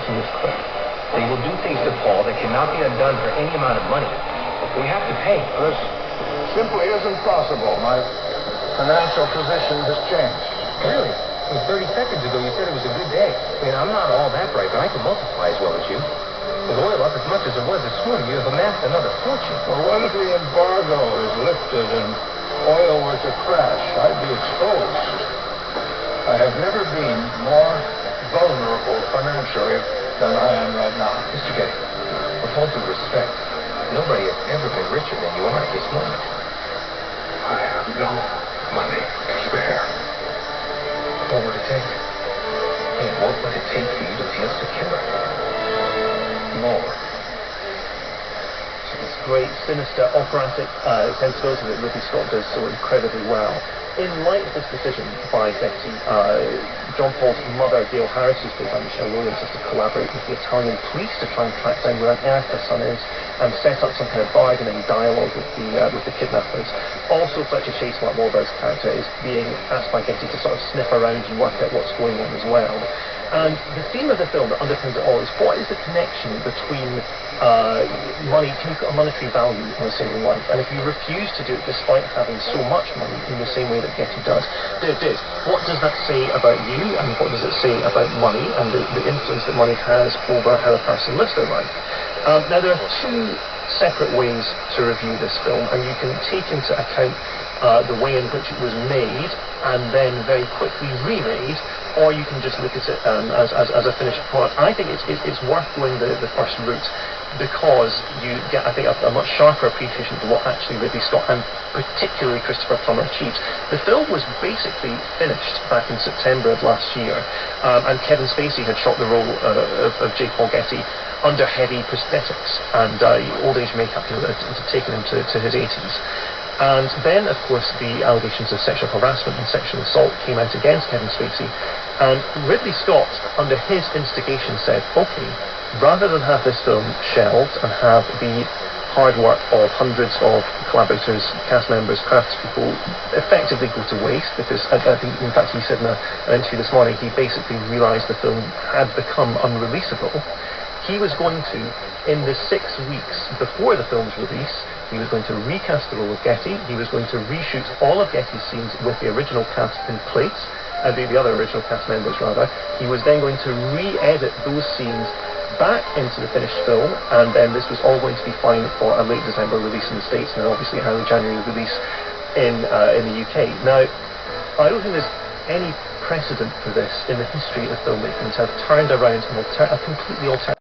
in this clip. They will do things to Paul that cannot be undone for any amount of money. We have to pay. This simply isn't possible. My financial position has changed. Really? I mean, 30 seconds ago you said it was a good day. I mean, I'm not all that bright, but I can multiply as well as you. With oil up as much as it was this morning, you have amassed another fortune. Well, what if the embargo is lifted and oil were to crash? I'd be exposed. I have never been more vulnerable financially than I am right now. Mr. Getty, with all due respect, nobody has ever been richer than you are at this moment. I have no money to spare. What would it take? And what would it take for you to feel secure? More. This great, sinister, operatic sensibility that Ridley Scott does so incredibly well. In light of this decision by Getty, John Paul's mother, Gail Harris, who's played by Michelle Williams, has to collaborate with the Italian police to try and track down where on earth her son is and set up some kind of bargaining dialogue with the kidnappers. Also, Fletcher Chase, Mark Wahlberg's character, is being asked by Getty to sort of sniff around and work out what's going on as well. And the theme of the film that underpins it all is what is the connection between money, can you put a monetary value on a single life? And if you refuse to do it despite having so much money in the same way that Getty does, what does that say about you, and what does it say about money and the influence that money has over how a person lives their life? Now, there are two separate ways to review this film, and you can take into account the way in which it was made and then very quickly remade, or you can just look at it as a finished product. I think it's worth going the first route because you get, I think, a much sharper appreciation of what actually Ridley Scott and particularly Christopher Plummer achieved. The film was basically finished back in September of last year, and Kevin Spacey had shot the role of J. Paul Getty under heavy prosthetics and old age makeup had taken him to his 80s. And then, of course, the allegations of sexual harassment and sexual assault came out against Kevin Spacey. And Ridley Scott, under his instigation, said, okay, rather than have this film shelved and have the hard work of hundreds of collaborators, cast members, craftspeople effectively go to waste, because I think, in fact, he said in an interview this morning, he basically realised the film had become unreleasable. He was going to, in the 6 weeks before the film's release, he was going to recast the role of Getty. He was going to reshoot all of Getty's scenes with the original cast in place, the other original cast members rather. He was then going to re-edit those scenes back into the finished film, and then this was all going to be fine for a late December release in the States, and then obviously early January release in the UK. Now, I don't think there's any precedent for this in the history of filmmaking to have turned around a completely alternative